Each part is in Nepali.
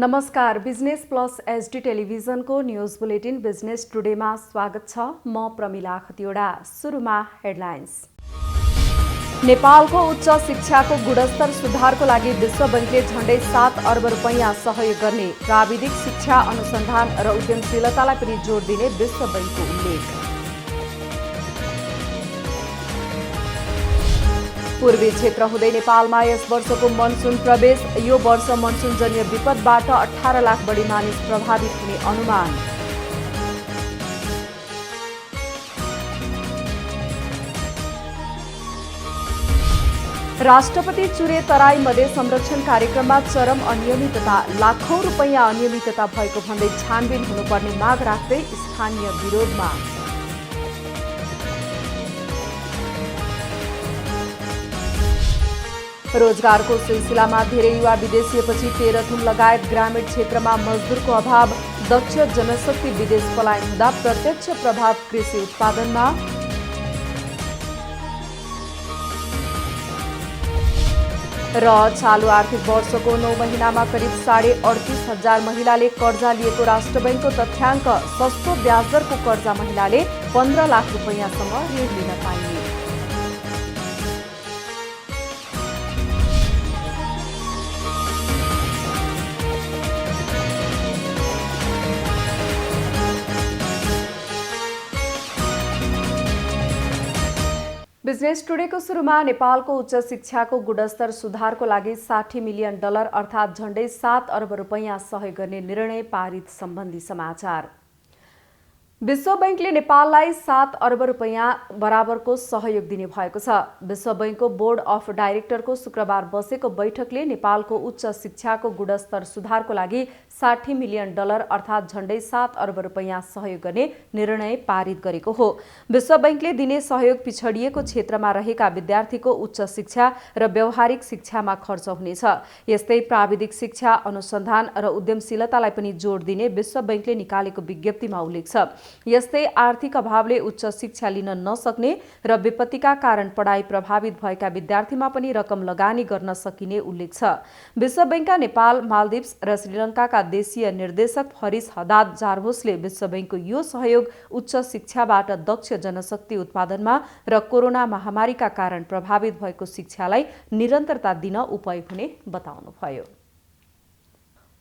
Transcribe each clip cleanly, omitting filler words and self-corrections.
नमस्कार, बिजनेस प्लस एचडी टेलिभिजनको न्यूज बुलेटिन बिजनेस टुडेमा स्वागत छ। म प्रमिला खतिवडा। सुरुमा हेडलाइन्स। नेपालको उच्च शिक्षाको गुणस्तर सुधारको लागि विश्व बैंकले झण्डै 7 अर्ब रुपैयाँ सहयोग गर्ने, प्राविधिक शिक्षा अनुसन्धान र उद्यमशीलतालाई पनि जोड दिने विश्व बैंकको उल्लेख। पूर्वी क्षेत्र हुँदै नेपालमा यस वर्षको मनसुन प्रवेश। यो वर्ष मनसुनजन्य विपदबाट 18 लाख बढी मानिस प्रभावित हुने अनुमान। राष्ट्रपति चुरे तराई मधेस संरक्षण कार्यक्रममा चरम अनियमितता, लाखौं रुपैयाँ अनियमितता भएको भन्दै छानबिन हुनुपर्ने माग राख्दै स्थानीय विरोधमा। रोजगारको सिलसिलामा धेरै युवा विदेशिएपछि तेह्रथुम लगायत ग्रामीण क्षेत्रमा मजदुरको अभाव, दक्ष जनशक्ति विदेश पलायन हुँदा प्रत्यक्ष प्रभाव कृषि उत्पादनमा। र चालु आर्थिक वर्षको 9 महिनामा करिब 38,500 महिलाले कर्जा लिएको राष्ट्र बैंकको तथ्याङ्क। सस्तो ब्याजदरको कर्जा महिलाले 15 लाख रुपैयाँसम्म ऋण लिन पाइने। बिजनेस टुडेको सुरुमा नेपालको उच्च शिक्षाको गुणस्तर सुधारको लागि $60 मिलियन अर्थात् झण्डै 7 अर्ब रुपैयाँ सहयोग गर्ने निर्णय पारित सम्बन्धी समाचार। विश्व बैंकले नेपाललाई 7 अर्ब रुपैयाँ बराबरको सहयोग दिने भएको छ। विश्व बैंकको बोर्ड अफ डाइरेक्टरको शुक्रबार बसेको बैठकले नेपालको उच्च शिक्षाको गुणस्तर सुधारको लागि $60 मिलियन अर्थात् झण्डै 7 अर्ब रुपैयाँ सहयोग गर्ने निर्णय पारित गरेको हो। विश्व बैंकले दिने सहयोग पिछडिएको क्षेत्रमा रहेका विद्यार्थीको उच्च शिक्षा र व्यावहारिक शिक्षामा खर्च हुनेछ। यस्तै प्राविधिक शिक्षा अनुसन्धान र उद्यमशीलतालाई पनि जोड दिने विश्व बैंकले निकालेको विज्ञप्तिमा उल्लेख छ। यस्तै आर्थिक अभावले उच्च शिक्षा लिन नसक्ने र विपत्तिका कारण पढाइ प्रभावित भएका विद्यार्थीमा पनि रकम लगानी गर्न सकिने उल्लेख छ। विश्व बैंकका नेपाल, मालदिप्स र श्रीलङ्काका देशीय निर्देशक फरिस हदाद जार्भोसले विश्व बैंकको यो सहयोग उच्च शिक्षाबाट दक्ष जनशक्ति उत्पादनमा र कोरोना महामारीका कारण प्रभावित भएको शिक्षालाई निरन्तरता दिन उपयोग हुने बताउनुभयो।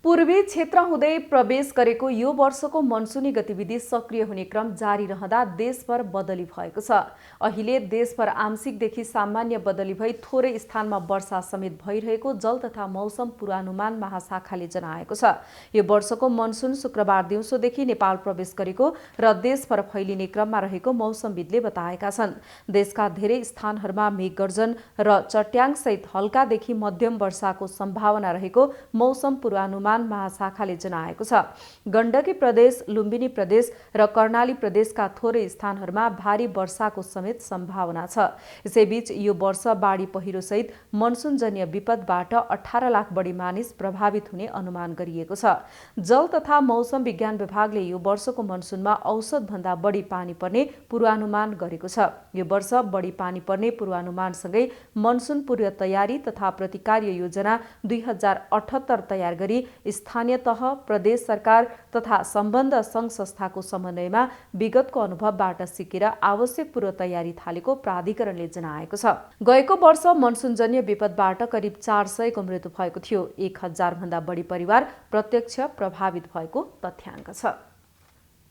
पूर्वी क्षेत्र हुँदै प्रवेश गरेको यो वर्षको मनसुनी गतिविधि सक्रिय हुने क्रम जारी रहँदा देशभर बदली भएको छ। अहिले देशभर आंशिकदेखि सामान्य बदली भई थोरै स्थानमा वर्षा समेत भइरहेको जल तथा मौसम पूर्वानुमान महाशाखाले जनाएको छ। यो वर्षको मनसुन शुक्रबार दिउँसोदेखि नेपाल प्रवेश गरेको र देशभर फैलिने क्रममा रहेको मौसमविदले बताएका छन्। देशका धेरै स्थानहरूमा मेघगर्जन र चट्याङसहित हल्कादेखि मध्यम वर्षाको सम्भावना रहेको मौसम पूर्वानुमान महाशाखाले जनाएको छ। गण्डकी प्रदेश, लुम्बिनी प्रदेश र कर्णाली प्रदेशका थोरै स्थानहरूमा भारी वर्षाको समेत सम्भावना छ। यसैबीच यो वर्ष बाढी पहिरो सहित मनसुनजन्य विपदबाट 18 लाख बढी मानिस प्रभावित हुने अनुमान गरिएको छ। जल तथा मौसम विज्ञान विभागले यो वर्षको मनसुनमा औसत भन्दा बढी पानी पर्ने पूर्वानुमान गरेको छ। यो वर्ष बढी पानी पर्ने पूर्वानुमानसँगै मनसुन पूर्व तयारी तथा प्रतिकार योजना 2078 तयार गरी स्थानीय तह, प्रदेश सरकार तथा सम्बन्ध सङ्घ संस्थाको समन्वयमा विगतको अनुभवबाट सिकेर आवश्यक पूर्व तयारी थालेको प्राधिकरणले जनाएको छ। गएको वर्ष मनसुनजन्य विपदबाट करिब 400 को मृत्यु भएको थियो। 1000 भन्दा बढी परिवार प्रत्यक्ष प्रभावित भएको तथ्याङ्क छ।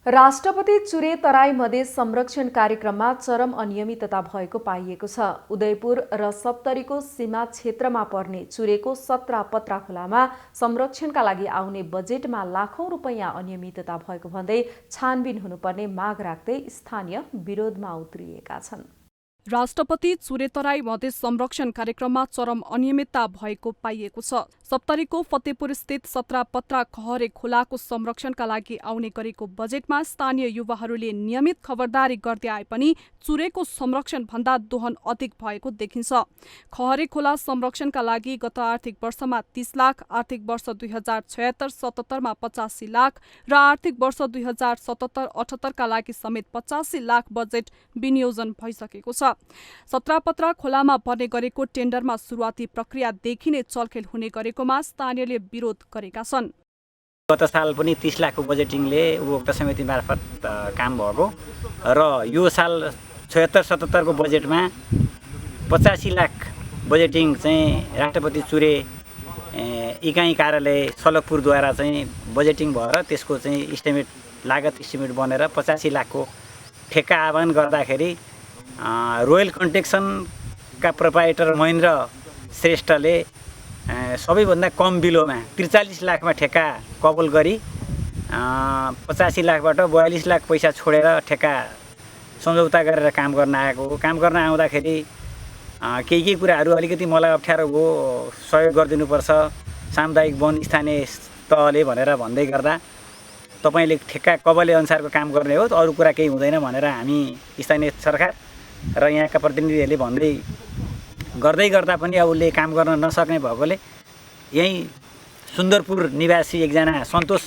राष्ट्रपति चुरे तराई मधेस संरक्षण कार्यक्रममा चरम अनियमितता भएको पाइएको छ। उदयपुर र सप्तरीको सीमा क्षेत्रमा पर्ने चुरेको 17 पत्रा खोलामा संरक्षणका लागि आउने बजेटमा लाखौं रुपैयाँ अनियमितता भएको भन्दै छानबिन हुनुपर्ने माग राख्दै स्थानीय विरोधमा उत्रिएका छन्। राष्ट्रपति चुरे तराई मधेस संरक्षण कार्यक्रममा चरम अनियमितता भएको पाइएको छ। सप्तरीको फतेपुर स्थित 17 पत्रा खहरे खोलाको संरक्षणका लागि आउने गरेको बजेटमा स्थानीय युवाहरूले नियमित खबरदारी गर्दै आए पनि चुरेको संरक्षण भन्दा दोहन अधिक भएको देखिन्छ। खहरे खोला संरक्षणका लागि गत आर्थिक वर्षमा 30 लाख, आर्थिक वर्ष 2076-77 मा 85 लाख र आर्थिक वर्ष 2077-78 का लागि समेत 85 लाख बजेट विनियोजन भइसकेको छ। 17 पत्रा खोलामा पर्ने गरेको टेन्डरमा सुरुवाती प्रक्रियादेखि नै चलखेल हुने गरेकोमा स्थानीयले विरोध गरेका छन्। गत साल पनि 30 लाखको बजेटिङले उपभोक्ता समिति मार्फत काम भएको र यो साल 76-77 को बजेटमा 85 लाख बजेटिङ चाहिँ राष्ट्रपति चुरे इकाइ कार्यालय सलकपुरद्वारा चाहिँ बजेटिङ भएर त्यसको चाहिँ लागत इस्टिमेट बनेर 85 लाखको ठेक्का आह्वान गर्दाखेरि रोयल कन्स्ट्रक्सनका प्रोप्राइटर महेन्द्र श्रेष्ठले सबैभन्दा कम बिलोमा 43 लाखमा ठेक्का कबुल गरी 85 लाखबाट 42 लाख पैसा छोडेर ठेक्का सम्झौता गरेर काम गर्न आउँदाखेरि केही कुराहरू अलिकति मलाई अप्ठ्यारो भयो, सहयोग गरिदिनुपर्छ सामुदायिक वन स्थानीय तहले भनेर भन्दै गर्दा तपाईले ठेक्का कबले अनुसारको काम गर्ने हो, अरू कुरा केही हुँदैन भनेर हामी स्थानीय सरकार र यहाँका प्रतिनिधिहरूले भन्दै गर्दै गर्दा पनि अब उसले काम गर्न नसक्ने भएकोले यही सुन्दरपुर निवासी एकजना सन्तोष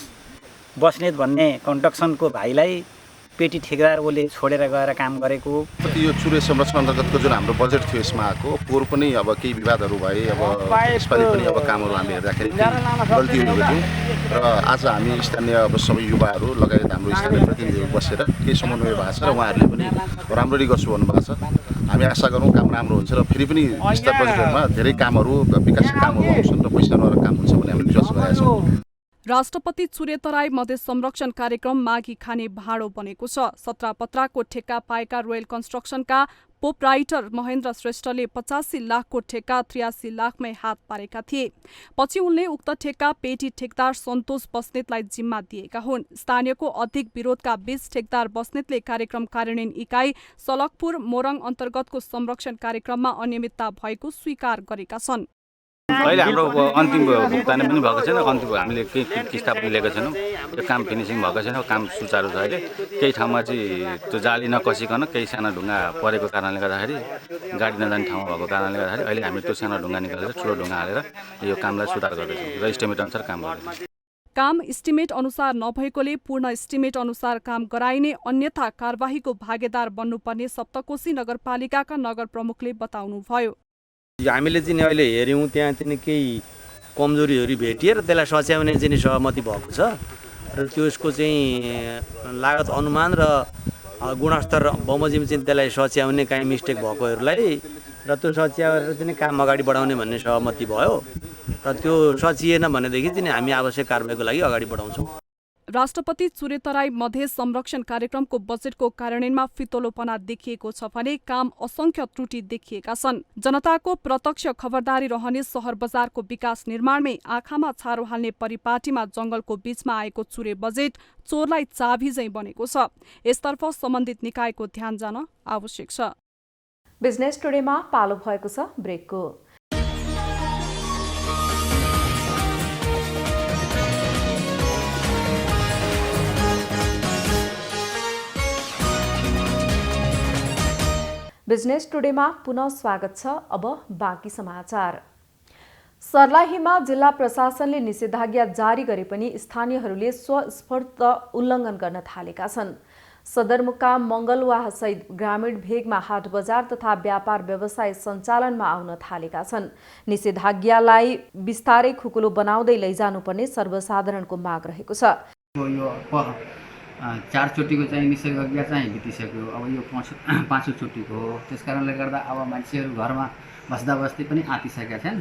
बस्नेत भन्ने कन्स्ट्रक्सनको भाइलाई पेटी ठेकेदार उसले छोडेर गएर काम गरेको। यो चुरे संरक्षण अन्तर्गतको जुन हाम्रो बजेट थियो यसमा आएको पोहोर पनि अब केही विवादहरू भए, अब यसपालि पनि अब कामहरू हामी हेर्दाखेरि गल्तीहरू थियौँ र आज हामी स्थानीय अब सबै युवाहरू लगायत हाम्रो स्थानीय प्रतिनिधिहरू बसेर केही समन्वय भएको छ र उहाँहरूले पनि राम्ररी गर्छु भन्नुभएको छ। हामी आशा गरौँ काम राम्रो हुन्छ र फेरि पनि यस्ता बजेटहरूमा धेरै कामहरू विकासका कामहरू आउँछन् र पैसा नरहेर काम हुन्छ भन्ने हामीले विश्वास गरेका छौँ। राष्ट्रपति चुरेतराई मधेस संरक्षण कार्यक्रम माघी खाने भाँडो बनेको छ। 17 पत्राको ठेक्का पाएका रोयल कन्स्ट्रक्सनका पोपराइटर महेन्द्र श्रेष्ठले 85 लाखको ठेक्का 83 लाखमै हात पारेका थिए। पछि उनले उक्त ठेक्का पेटी ठेकदार सन्तोष बस्नेतलाई जिम्मा दिएका हुन्। स्थानीयको अधिक विरोधका बीच ठेकदार बस्नेतले कार्यक्रम कार्यान्वयन इकाइ सलकपुर मोरङ अन्तर्गतको संरक्षण कार्यक्रममा अनियमितता भएको स्वीकार गरेका छन्। अहिले हाम्रो अन्तिम भुक्तानी पनि भएको छैन, अन्तिम हामीले केही किस्ता पनि लिएको छैनौँ, त्यो काम फिनिसिङ भएको छैन, काम सुचारू छ। अहिले केही ठाउँमा चाहिँ त्यो जाली नकसिकन केही साना ढुङ्गा परेको कारणले गर्दाखेरि गाडी नजाने ठाउँमा भएको कारणले गर्दाखेरि अहिले हामी त्यो सानो ढुङ्गा निकालेर ठुलो ढुङ्गा हालेर यो कामलाई सुधार गर्दैछौँ र इस्टिमेट अनुसार काम गर्दैछौँ। काम इस्टिमेट अनुसार नभएकोले पूर्ण इस्टिमेट अनुसार काम गराइने, अन्यथा कारबाहीको भागीदार बन्नुपर्ने सप्तकोशी नगरपालिकाका नगर प्रमुखले बताउनुभयो। हामीले चाहिँ अहिले हेऱ्यौँ त्यहाँ चाहिँ केही कमजोरीहरू भेटिए र त्यसलाई सच्याउने चाहिँ सहमति भएको छ र त्यसको चाहिँ लागत अनुमान र गुणस्तर बमोजिम चाहिँ त्यसलाई सच्याउने काहीँ मिस्टेक भएकोहरूलाई र त्यो सच्याएर चाहिँ काम अगाडि बढाउने भन्ने सहमति भयो र त्यो सचिएन भनेदेखि चाहिँ हामी आवश्यक कारबाहीको लागि अगाडि बढाउँछौँ। राष्ट्रपति चुरेतराई मधेस संरक्षण कार्यक्रमको बजेटको कार्यान्वयनमा फितलोपना देखिएको छ भने काम असंख्य त्रुटि देखिएका छन्। जनताको प्रत्यक्ष खबरदारी रहने शहर बजारको विकास निर्माणमै आँखामा छारो हाल्ने परिपाटीमा जंगलको बीचमा आएको चुरे बजेट चोरलाई चाभी झैं बनेको छ। यसतर्फ सम्बन्धित निकायको ध्यान जान आवश्यक छ। बिजनेस टुडेमा पालो भएको छ ब्रेकको। बिजनेस टुडेमा पुनः स्वागत छ। अब बाँकी समाचार। सर्लाहीमा जिल्ला प्रशासनले निषेधाज्ञा जारी गरे पनि स्थानीयहरूले स्वस्फूर्त उल्लङ्घन गर्न थालेका छन्। सदरमुकाम मंगलवाह सहित ग्रामीण भेगमा हाट बजार तथा व्यापार व्यवसाय सञ्चालनमा आउन थालेका छन्। निषेधाज्ञालाई बिस्तारै खुकुलो बनाउँदै लैजानुपर्ने सर्वसाधारणको माग रहेको छ। चार चोटिको चाहिँ निषेधाज्ञा चाहिँ बितिसक्यो, अब यो पाँचौँ चोटिको हो। त्यस कारणले गर्दा अब मान्छेहरू घरमा बस्दा बस्दै पनि आँतिसकेका छन्।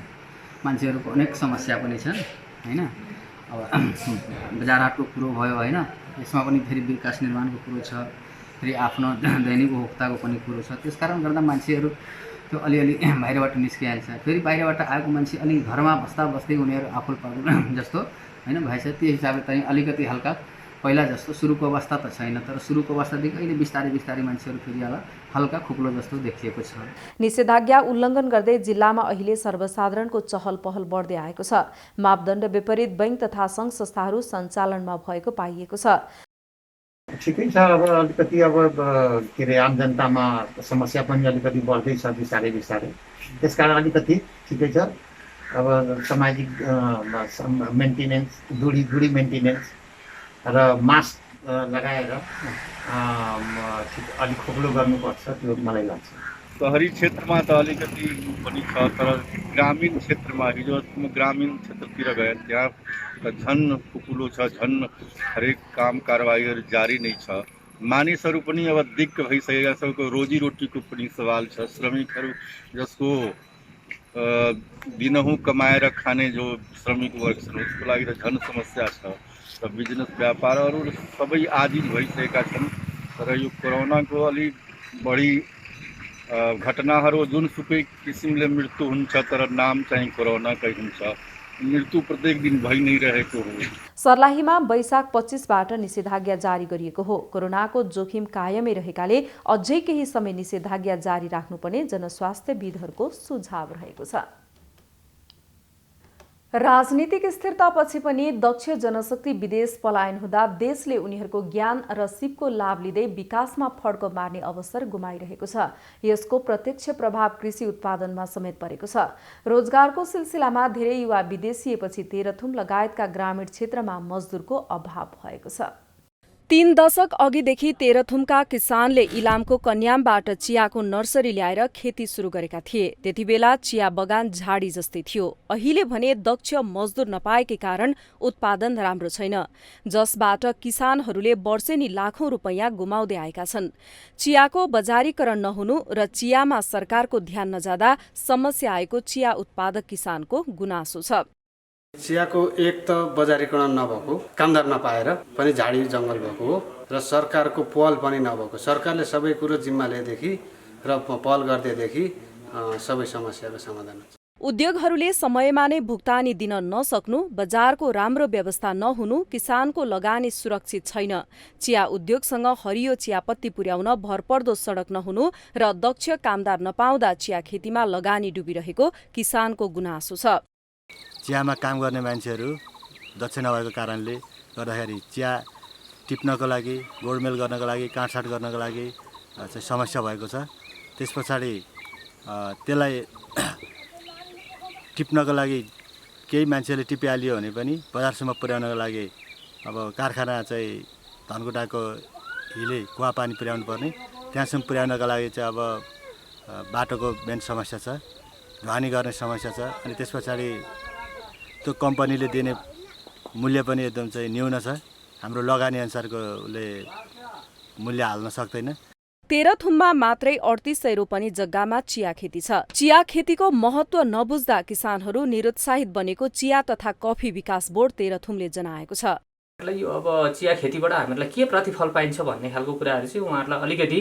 मान्छेहरूको अनेक समस्या पनि छन् हैन। अब बजार हाटको कुरो भयो हैन, यसमा पनि फेरि विकास निर्माणको कुरो छ, फेरि आफ्नो दैनिक उपभोक्ताको पनि कुरो छ। त्यस कारण गर्दा मान्छेहरू त्यो अलिअलि बाहिरबाट निस्किहाल्छ। फेरि बाहिरबाट आएको मान्छे अलि घरमा बस्दा बस्दै उनीहरू आफूल पागल जस्तो हैन भएछ। त्यो हिसाबले चाहिँ अलिकति हल्का पहिला जस्तो सुरुको अवस्था त छैन, तर सुरुको अवस्थादेखि अहिले बिस्तारै बिस्तारै मान्छेहरू फेरि अब हल्का खुकुलो जस्तो देखिएको छ। निषेधाज्ञा उल्लङ्घन गर्दै जिल्लामा अहिले सर्वसाधारणको चहल पहल बढ्दै आएको छ। मापदण्ड विपरीत बैंक तथा सङ्घ संस्थाहरू सञ्चालनमा भएको पाइएको छ। ठिकै छ। अब अलिकति अब के अरे आम जनतामा समस्या पनि अलिकति बढ्दैछ बिस्तारै बिस्तारै, त्यसकारण अलिकति ठिकै छ। अब सामाजिक मेन्टेनेन्स, दूरी मेन्टेनेन्स र मास्क लगाएर अलिक खोक्लो गर्नुपर्छ, त्यो मलाई लाग्छ। सहरी क्षेत्रमा त अलिकति पनि छ, तर ग्रामीण क्षेत्रमा हिजो म ग्रामीण क्षेत्रतिर गएँ, त्यहाँ त झन् कुकुलो छ, झन् हरेक काम कारवाहीहरू जारी नै छ। मानिसहरू पनि अब दिक्क भइसकेका छ, सबैको रोजीरोटीको पनि सवाल छ। श्रमिकहरू जसको दिनहुँ कमाएर खाने जो श्रमिक वर्ग छन् उसको लागि त झन् समस्या छ। र बिजनेस व्यापारहरू सबै आजिज भइसकेका छन्। तर यो कोरोनाको अलिक बढी घटनाहरू जुनसुकै किसिमले मृत्यु हुन्छ, तर नाम चाहिँ कोरोनाकै हुन्छ। मृत्यु प्रत्येक दिन भइ नै रहेको हो। सर्लाहीमा वैशाख 25बाट निषेधाज्ञा जारी गरिएको हो। कोरोनाको जोखिम कायमै रहेकाले अझै केही समय निषेधाज्ञा जारी राख्नुपर्ने जनस्वास्थ्यविदहरूको सुझाव रहेको छ। राजनीतिक स्थिरतापछि पनि दक्ष जनशक्ति विदेश पलायन हुँदा देशले उनीहरूको ज्ञान र सिपको लाभ लिँदै विकासमा फड्को मार्ने अवसर गुमाइरहेको छ। यसको प्रत्यक्ष प्रभाव कृषि उत्पादनमा समेत परेको छ। रोजगारको सिलसिलामा धेरै युवा विदेशिएपछि तेह्रथुम लगायतका ग्रामीण क्षेत्रमा मजदुरको अभाव भएको छ। 3 दशक अघिदेखि तेह्रथुमका किसानले इलामको कन्यामबाट चियाको नर्सरी ल्याएर खेती सुरु गरेका थिए। त्यतिबेला चिया बगान झाडी जस्तै थियो। अहिले भने दक्ष मजदुर नपाएकै कारण उत्पादन राम्रो छैन, जसबाट किसानहरूले वर्षेनी लाखौं रुपैयाँ गुमाउँदै आएका छन्। चियाको बजारीकरण नहुनु र चियामा सरकारको ध्यान नजाँदा समस्या आएको चिया उत्पादक किसानको गुनासो छ। चियाको एक त बजारीकरण नभएको, कामदार नपाएर पनि झाडी जङ्गल भएको हो र सरकारको पहल पनि नभएको। सरकारले सबै कुरो जिम्मा लिएदेखि र पहल गर्दैदेखि सबै समस्याको समाधान हुन्छ। उद्योगहरूले समयमा नै भुक्तानी दिन नसक्नु, बजारको राम्रो व्यवस्था नहुनु, किसानको लगानी सुरक्षित छैन, चिया उद्योगसँग हरियो चियापत्ती पुर्याउन भरपर्दो सडक नहुनु र दक्ष कामदार नपाउँदा चिया खेतीमा लगानी डुबिरहेको किसानको गुनासो छ। चियामा काम गर्ने मान्छेहरू दक्ष नभएको कारणले गर्दाखेरि चिया टिप्नको लागि, गोडमेल गर्नको लागि, काटछाट गर्नको लागि चाहिँ समस्या भएको छ। त्यस पछाडि त्यसलाई टिप्नको लागि केही मान्छेले टिपिहाल्यो भने पनि बजारसम्म पुर्याउनको लागि अब कारखाना चाहिँ धनकुटाको हिले कुवा पानी पुर्याउनु पर्ने, त्यहाँसम्म पुर्याउनको लागि चाहिँ अब बाटोको मेन समस्या छ, ढुवानी गर्ने समस्या छ। अनि त्यस पछाडि त्यो कम्पनीले दिने मूल्य पनि एकदम चाहिँ न्यून छ। हाम्रो लगानी अनुसारकोले मूल्य हाल्न सक्दैन। तेह्रथुममा मात्रै 3800 रोपनी जग्गामा चिया खेती छ। चिया खेतीको महत्व नबुझ्दा किसानहरू निरुत्साहित बनेको चिया तथा कफी विकास बोर्ड तेह्रथुमले जनाएको छ। यो अब चिया खेतीबाट हामीहरूलाई के प्रतिफल पाइन्छ भन्ने खालको कुराहरू चाहिँ उहाँहरूलाई अलिकति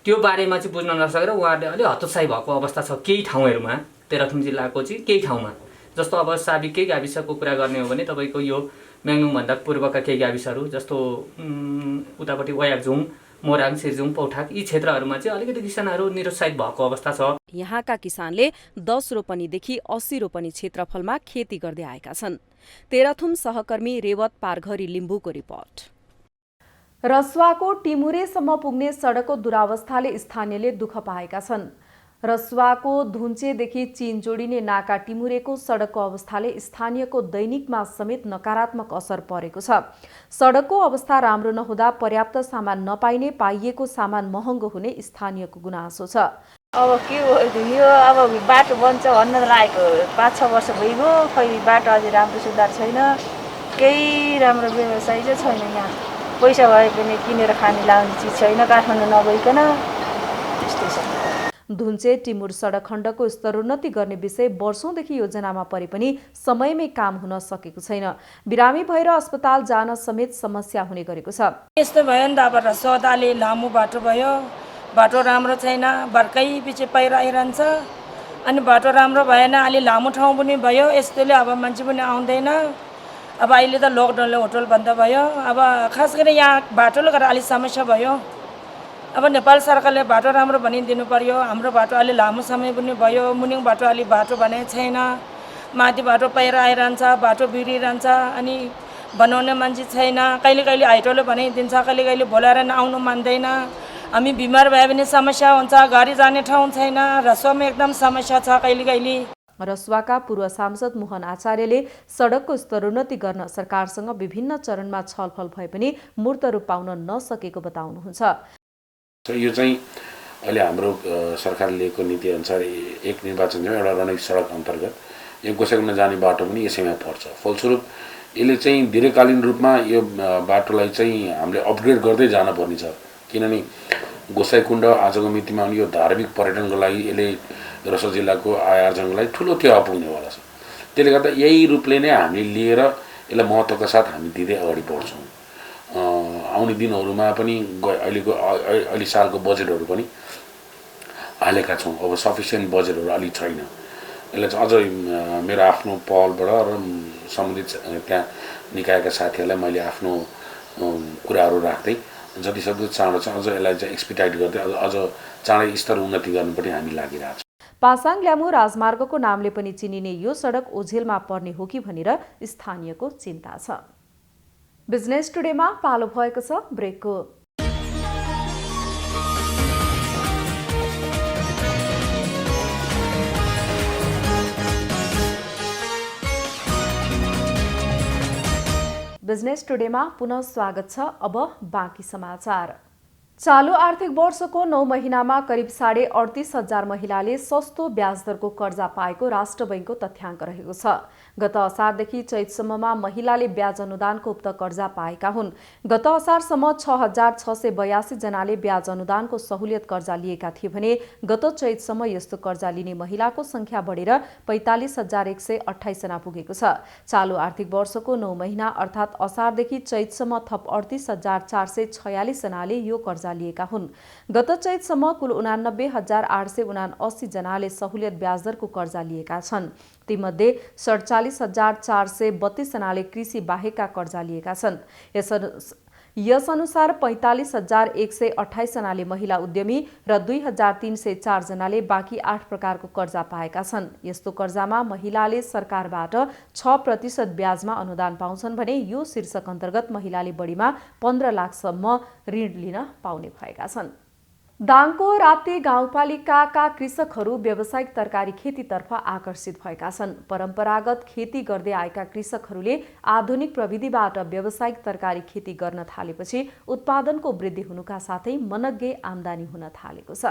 त्यो बारेमा चाहिँ बुझ्न नसकेर उहाँहरूले अलि हतोत्साही भएको अवस्था छ केही ठाउँहरूमा। तेह्रथुम जिल्लाको चाहिँ केही ठाउँमा, जस्तो अब साबिकै गाविसको कुरा गर्ने हो भने तपाईँको यो म्याङनुङभन्दा पूर्वका केही गाविसहरू जस्तो उतापट्टि वयाकझुङ, मोराङ, सिर्जुङ, पौठाक यी क्षेत्रहरूमा चाहिँ अलिकति किसानहरू निरुत्साहित भएको अवस्था छ। यहाँका किसानले 10 रोपनीदेखि 80 रोपनी क्षेत्रफलमा खेती गर्दै आएका छन्। तेह्रथुम सहकर्मी रेवत पारघरी लिम्बूको रिपोर्ट। रसुवाको टिमुरेसम्म पुग्ने सडकको दुरावस्थाले स्थानीयले दुःख पाएका छन्। रसुवाको धुन्चेदेखि चीन जोडिने नाका टिमुरेको सडकको अवस्थाले स्थानीयको दैनिकमा समेत नकारात्मक असर परेको छ। सडकको अवस्था राम्रो नहुँदा पर्याप्त सामान नपाइने, पाइएको सामान महँगो हुने स्थानीयको गुनासो छ। अब के हो यो, अब बाटो बन्छ भन्न लागेको 5-6 वर्ष भइगयो, खै बाटो अझै राम्रो सुधार छैन, केही राम्रो व्यवसाय चाहिँ छैन। यहाँ पैसा भए पनि किनेर खाने लाउने चिज छैन, काठमाडौँ नगइकन त्यस्तै छ। धुन्चे टिमुर सडक खण्डको स्तरोन्नति गर्ने विषय वर्षौंदेखि योजनामा परे पनि समयमै काम हुन सकेको छैन। बिरामी भएर अस्पताल जान समेत समस्या हुने गरेको छ। यस्तो भयो नि त, अब सदाले लामो बाटो भयो, बाटो राम्रो छैन, बर्कै पछि पहिरो आइरहन्छ। अनि बाटो राम्रो भएन, अलि लामो ठाउँ पनि भयो, यस्तोले अब मान्छे पनि आउँदैन। अब अहिले त लकडाउनले होटल बन्द भयो। अब खास गरी यहाँ बाटोले गर्दा अलिक समस्या भयो। अब नेपाल सरकारले बाटो राम्रो भनिदिनु पर्यो। हाम्रो बाटो अलि लामो समय पनि भयो, मुनिङ बाटो अलि बाटो भने छैन, माथि बाटो पहिरो आइरहन्छ, बाटो बिग्रिरहन्छ। अनि बनाउने मान्छे छैन, कहिले कहिले हाइटोले बनाइदिन्छ, कहिले कहिले बोलाएर आउनु मान्दैन। हामी बिमार भए भने समस्या हुन्छ, गाडी जाने ठाउँ छैन, रसोमा एकदम समस्या छ कहिले कहिले। रसुवाका पूर्व सांसद मोहन आचार्यले सडकको स्तरोन्नति गर्न सरकारसँग विभिन्न चरणमा छलफल भए पनि मूर्त रूप पाउन नसकेको बताउनुहुन्छ। यो चाहिँ अहिले हाम्रो सरकारले लिएको नीतिअनुसार एक निर्वाचन क्षेत्र एउटा रणनीतिक सडक अन्तर्गत यो गोसाइकुण्ड जाने बाटो पनि यसैमा पर्छ। फलस्वरूप यसले चाहिँ दीर्घकालीन रूपमा यो बाटोलाई चाहिँ हामीले अपग्रेड गर्दै जानुपर्ने छ, किनभने गोसाइकुण्ड आजको मितिमा यो धार्मिक पर्यटनको लागि यसले रसुवा जिल्लाको आय आर्जनको लागि ठुलो टेवा पुग्नेवाला छ। त्यसले गर्दा यही रूपले नै हामीले लिएर यसलाई महत्त्वका साथ हामी दिँदै अगाडि बढ्छौँ। आउने दिनहरूमा पनि अहिले सालको बजेटहरू पनि हालेका छौँ। अब सफिसियन्ट बजेटहरू अलिक छैन, यसलाई चाहिँ अझ मेरो आफ्नो पहलबाट र सम्बन्धित त्यहाँ निकायका साथीहरूलाई मैले आफ्नो कुराहरू राख्दै जतिसक्दो चाँडो चाहिँ अझ यसलाई चाहिँ एक्सपिडाइट गर्दै अझ चाँडै स्तर उन्नति गर्नु पनि हामी लागिरहेको छौँ। पासाङ ल्यामु राजमार्गको नामले पनि चिनिने यो सडक ओझेलमा पर्ने हो कि भनेर स्थानीयको चिन्ता छ। बिजनेस टुडेमा पालो भएको छ ब्रेकको। बिजनेस टुडेमा पुनः स्वागत छ। अब बाँकी समाचार। चालू आर्थिक वर्षको 9 महिनामा करिब 38,500 महिलाले सस्तो ब्याज दरको कर्जा पाएको राष्ट्र बैंकको तथ्याङ्क रहेको छ। गत असारदेखि चैतसम्ममा महिलाले ब्याज अनुदानको उक्त कर्जा पाएका हुन्। गत असारसम्म 6,682 जनाले ब्याज अनुदानको सहुलियत कर्जा लिएका थिए भने गत चैतसम्म यस्तो कर्जा लिने महिलाको संख्या बढेर 45,128 जना पुगेको छ। चालू आर्थिक वर्षको 9 महिना अर्थात् असारदेखि चैतसम्म थप 38,446 जनाले यो कर्जा लिएका हुन्। गत चैतसम्म कुल 89,879 जनाले सहुलियत ब्याज दरको कर्जा लिएका छन्। तीमध्ये 47,432 जनाले कृषि बाहेकका कर्जा लिएका छन्। यस अनुसार 45,128 जनाले महिला उद्यमी र 2,304 जनाले बाँकी 8 प्रकारको कर्जा पाएका छन्। यस्तो कर्जामा महिलाले सरकारबाट 6% ब्याजमा अनुदान पाउँछन् भने यो शीर्षक अन्तर्गत महिलाले बढीमा 15 लाखसम्म ऋण लिन पाउने भएका छन्। दाङको राप्ती गाउँपालिकाका कृषकहरू व्यावसायिक तरकारी खेतीतर्फ आकर्षित भएका छन्। परम्परागत खेती गर्दै आएका कृषकहरूले आधुनिक प्रविधिबाट व्यावसायिक तरकारी खेती गर्न थालेपछि उत्पादनको वृद्धि हुनुका साथै मनग्गे आम्दानी हुन थालेको छ।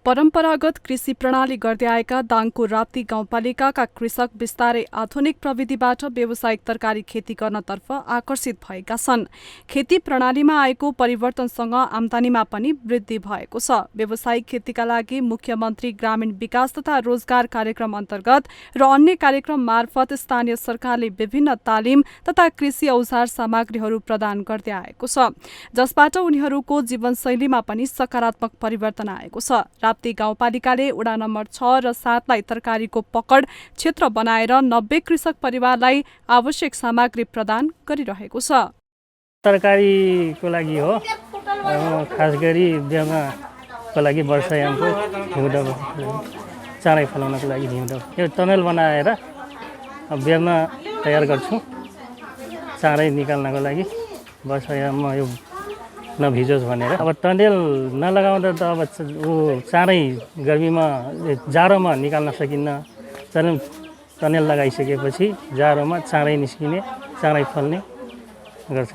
परम्परागत कृषि प्रणाली गर्दै आएका दाङको राप्ती गाउँपालिकाका कृषक बिस्तारै आधुनिक प्रविधिबाट व्यावसायिक तरकारी खेती गर्नतर्फ आकर्षित भएका छन्। खेती प्रणालीमा आएको परिवर्तनसँग आम्दानीमा पनि वृद्धि भएको छ। व्यावसायिक खेतीका लागि मुख्यमन्त्री ग्रामीण विकास तथा रोजगार कार्यक्रम अन्तर्गत र अन्य कार्यक्रम मार्फत स्थानीय सरकारले विभिन्न तालिम तथा कृषि औजार सामग्रीहरू प्रदान गर्दै आएको छ, जसबाट उनीहरूको जीवनशैलीमा पनि सकारात्मक परिवर्तन आएको छ। राप्ती गाउँपालिकाले वडा नम्बर 6 र 7 लाई तरकारीको पकड क्षेत्र बनाएर 90 कृषक परिवारलाई आवश्यक सामग्री प्रदान गरिरहेको छ। तरकारीको लागि हो, खास गरी बिहामाको लागि वर्षायामको हिउँदो चाँडै फलाउनको लागि हिउँदो यो टनल बनाएर बिहामा तयार गर्छौँ चाँडै निकाल्नको लागि। वर्षायाममा यो नभिजोस् भनेर। अब टनेल नलगाउँदा त अब चाँडै गर्मीमा जाडोमा निकाल्न सकिन्न। टनेल लगाइसकेपछि जाडोमा चाँडै निस्किने चाँडै फल्ने गर्छ।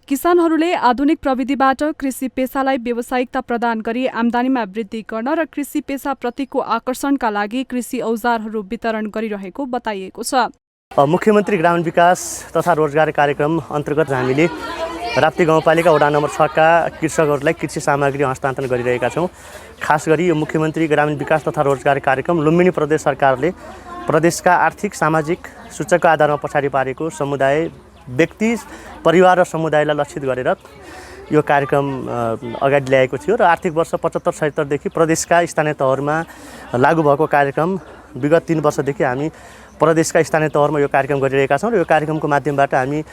किसानहरूले आधुनिक प्रविधिबाट कृषि पेसालाई व्यावसायिकता प्रदान गरी आम्दानीमा वृद्धि गर्न र कृषि पेसाप्रतिको आकर्षणका लागि कृषि औजारहरू वितरण गरिरहेको बताइएको छ। मुख्यमन्त्री ग्रामीण विकास तथा रोजगार कार्यक्रम अन्तर्गत हामीले राप्ती गाउँपालिका वडा नम्बर 6 का कृषकहरूलाई कृषि सामग्री हस्तान्तरण गरिरहेका छौँ। खास गरी यो मुख्यमन्त्री ग्रामीण विकास तथा रोजगार कार्यक्रम लुम्बिनी प्रदेश सरकारले प्रदेशका आर्थिक सामाजिक सूचकको आधारमा पछाडि पारेको समुदाय, व्यक्ति, परिवार र समुदायलाई लक्षित गरेर यो कार्यक्रम अगाडि ल्याएको थियो र आर्थिक वर्ष 75-76 देखि प्रदेशका स्थानीय तहहरूमा लागू भएको कार्यक्रम विगत 3 वर्षदेखि हामी प्रदेशका स्थानीय तहमा यो कार्यक्रम गरिरहेका छौँ र यो कार्यक्रमको माध्यमबाट हामी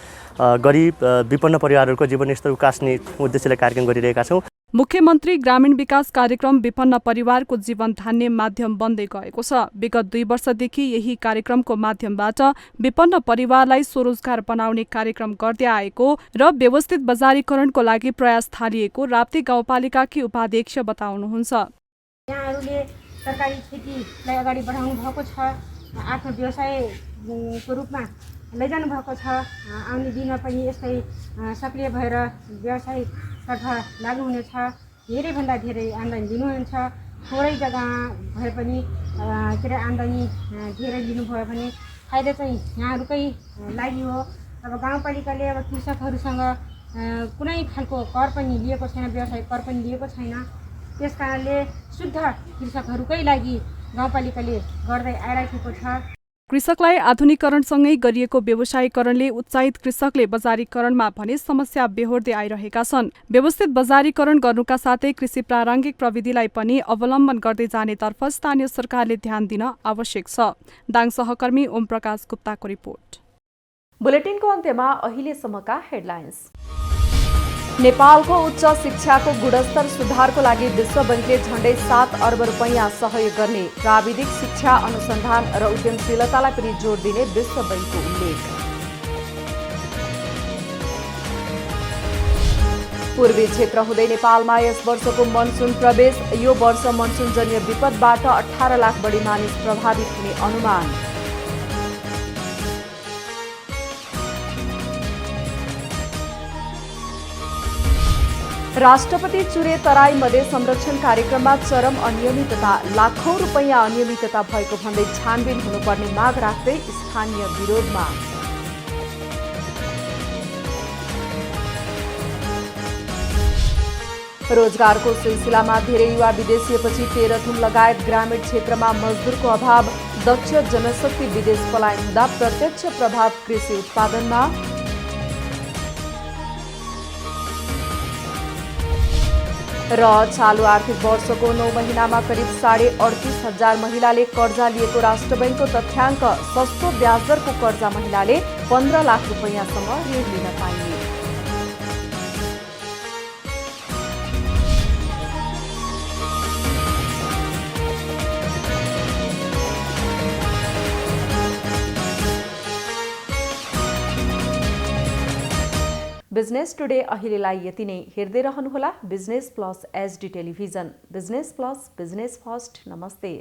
गरिब विपन्न परिवारहरूको जीवनस्तर उकास्ने उद्देश्यले कार्यक्रम गरिरहेका छौँ। मुख्यमन्त्री ग्रामीण विकास कार्यक्रम विपन्न परिवारको जीवन धान्ने माध्यम बन्दै गएको छ। विगत 2 वर्षदेखि यही कार्यक्रमको माध्यमबाट विपन्न परिवारलाई स्वरोजगार बनाउने कार्यक्रम गर्दै आएको र व्यवस्थित बजारीकरणको लागि प्रयास थालिएको राप्ती गाउँपालिकाकी उपाध्यक्ष बताउनुहुन्छ। यहाँहरूले तरकारी खेतीलाई अगाडि बढाउनु भएको छ, आफ्नो व्यवसायको रूपमा लैजानु भएको छ। आउने दिनमा पनि यस्तै सक्रिय भएर व्यवसायतर्फ लागु हुनेछ। धेरैभन्दा धेरै आम्दानी लिनुहुन्छ। थोरै जग्गामा भए पनि के अरे आम्दानी धेरै लिनुभयो भने फाइदा चाहिँ यहाँहरूकै लागि हो। अब गाउँपालिकाले अब कृषकहरूसँग कुनै खालको कर पनि लिएको छैन, व्यवसायिक कर पनि लिएको छैन। त्यस कारणले शुद्ध कृषकहरूकै लागि गाउँपालिकाले गर्दै आइराखेको छ। कृषकलाई आधुनिकीकरणसँगै गरिएको व्यवसायीकरणले उत्साहित कृषकले बजारीकरणमा भने समस्या बेहोर्दै आइरहेका छन्। व्यवस्थित बजारीकरण गर्नुका साथै कृषि प्रारम्भिक प्रविधिलाई पनि अवलम्बन गर्दै जानेतर्फ स्थानीय सरकारले ध्यान दिन आवश्यक छ। दाङ सहकर्मी ओम प्रकाश गुप्ताको रिपोर्ट। बुलेटिनको अन्त्यमा अहिलेसम्मका हेडलाइन्स। नेपालको उच्च शिक्षाको गुणस्तर सुधारको लागि विश्व बैंकले झण्डै 7 अर्ब रुपैयाँ सहयोग गर्ने, प्राविधिक शिक्षा अनुसन्धान र उद्यमशीलतालाई पनि जोड दिने विश्व बैंकको उल्लेख। पूर्वी क्षेत्र हुँदै नेपालमा यस वर्षको मनसुन प्रवेश। यो वर्ष मनसुनजन्य विपदबाट 18 लाख बढी मानिस प्रभावित हुने अनुमान। राष्ट्रपति चुरे तराई मधेस संरक्षण कार्यक्रममा चरम अनियमितता, लाखौं रुपैयाँ अनियमितता भएको भन्दै छानबिन हुनुपर्ने माग राख्दै स्थानीय विरोधमा। रोजगारको सिलसिलामा धेरै युवा विदेशिएपछि तेह्रथुम लगायत ग्रामीण क्षेत्रमा मजदुरको अभाव, दक्ष जनशक्ति विदेश पलायन हुँदा प्रत्यक्ष प्रभाव कृषि उत्पादनमा। र चालू आर्थिक वर्षको 9 महिनामा करिब 38,500 महिलाले कर्जा लिएको राष्ट्र बैंकको तथ्याङ्क। सस्तो ब्याजदरको कर्जा महिलाले 15 लाख रुपैयाँसम्म ऋण लिन पाइने। बिजनेस टुडे अहिलेलाई यति नै। हेर्दै रहनुहोला business plus HD television. Business plus, business first. नमस्ते।